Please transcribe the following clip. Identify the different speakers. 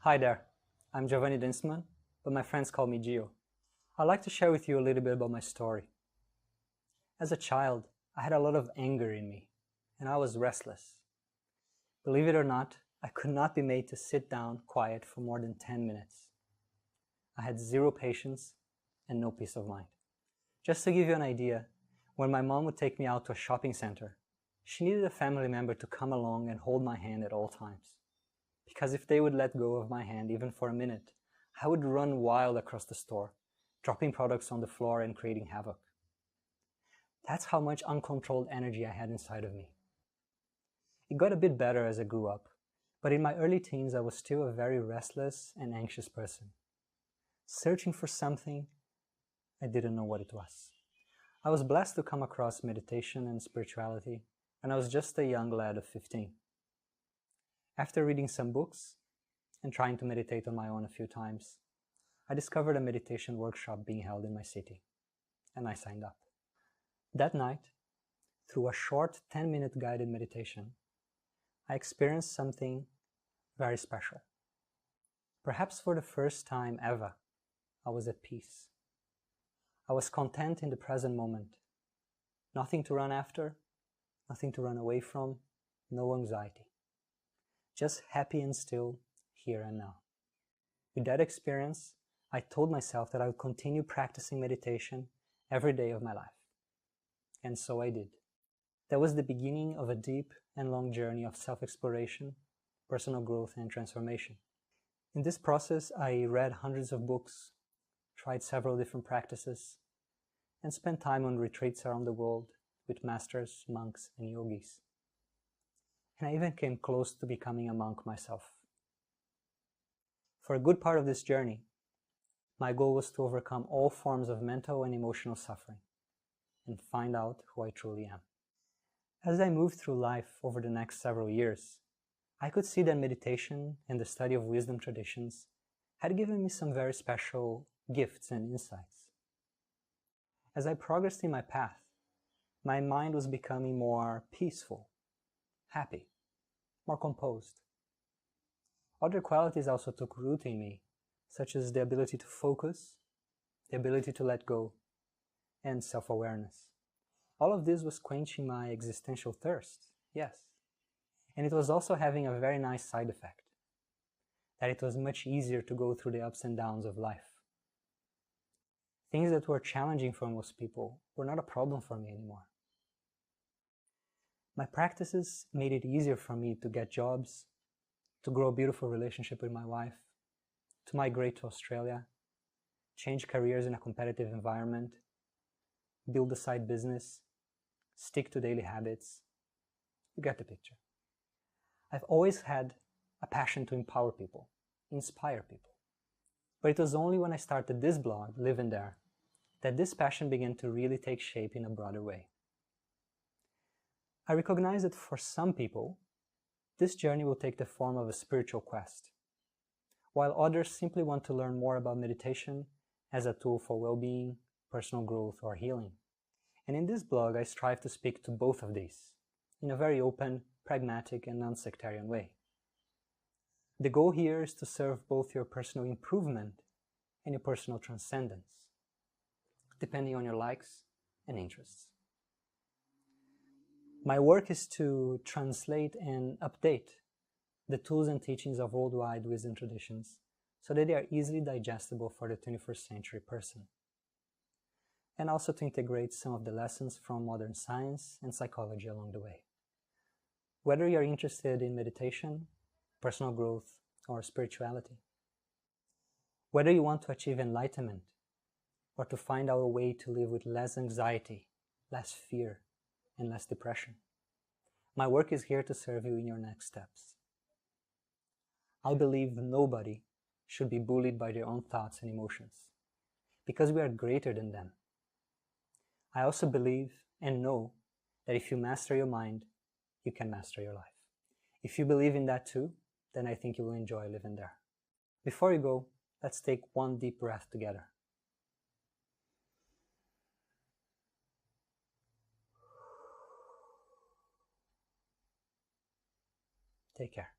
Speaker 1: Hi there, I'm Giovanni Dienstmann, but my friends call me Gio. I'd like to share with you a little bit about my story. As a child, I had a lot of anger in me, and I was restless. Believe it or not, I could not be made to sit down quiet for more than 10 minutes. I had zero patience and no peace of mind. Just to give you an idea, when my mom would take me out to a shopping center, she needed a family member to come along and hold my hand at all times. Because if they would let go of my hand even for a minute, I would run wild across the store, dropping products on the floor and creating havoc. That's how much uncontrolled energy I had inside of me. It got a bit better as I grew up, but in my early teens I was still a very restless and anxious person, searching for something I didn't know what it was. I was blessed to come across meditation and spirituality, and I was just a young lad of 15. After reading some books and trying to meditate on my own a few times, I discovered a meditation workshop being held in my city, and I signed up. That night, through a short 10-minute guided meditation, I experienced something very special. Perhaps for the first time ever, I was at peace. I was content in the present moment. Nothing to run after, nothing to run away from, no anxiety. Just happy and still, here and now. With that experience, I told myself that I would continue practicing meditation every day of my life. And so I did. That was the beginning of a deep and long journey of self-exploration, personal growth, and transformation. In this process, I read hundreds of books, tried several different practices, and spent time on retreats around the world with masters, monks, and yogis. And I even came close to becoming a monk myself. For a good part of this journey, my goal was to overcome all forms of mental and emotional suffering and find out who I truly am. As I moved through life over the next several years, I could see that meditation and the study of wisdom traditions had given me some very special gifts and insights. As I progressed in my path, my mind was becoming more peaceful, happy, more composed. Other qualities also took root in me, such as the ability to focus, the ability to let go, and self-awareness. All of this was quenching my existential thirst, yes. And it was also having a very nice side effect, that it was much easier to go through the ups and downs of life. Things that were challenging for most people were not a problem for me anymore. My practices made it easier for me to get jobs, to grow a beautiful relationship with my wife, to migrate to Australia, change careers in a competitive environment, build a side business, stick to daily habits. You get the picture. I've always had a passion to empower people, inspire people. But it was only when I started this blog, Live in There, that this passion began to really take shape in a broader way. I recognize that for some people, this journey will take the form of a spiritual quest, while others simply want to learn more about meditation as a tool for well-being, personal growth, or healing. And in this blog, I strive to speak to both of these in a very open, pragmatic, and non-sectarian way. The goal here is to serve both your personal improvement and your personal transcendence, depending on your likes and interests. My work is to translate and update the tools and teachings of worldwide wisdom traditions so that they are easily digestible for the 21st century person, and also to integrate some of the lessons from modern science and psychology along the way. Whether you're interested in meditation, personal growth, or spirituality, whether you want to achieve enlightenment or to find out a way to live with less anxiety, less fear, and less depression, my work is here to serve you in your next steps. I believe nobody should be bullied by their own thoughts and emotions, because we are greater than them. I also believe and know that if you master your mind, you can master your life. If you believe in that too, then I think you will enjoy living there. Before you go, let's take one deep breath together. Take care.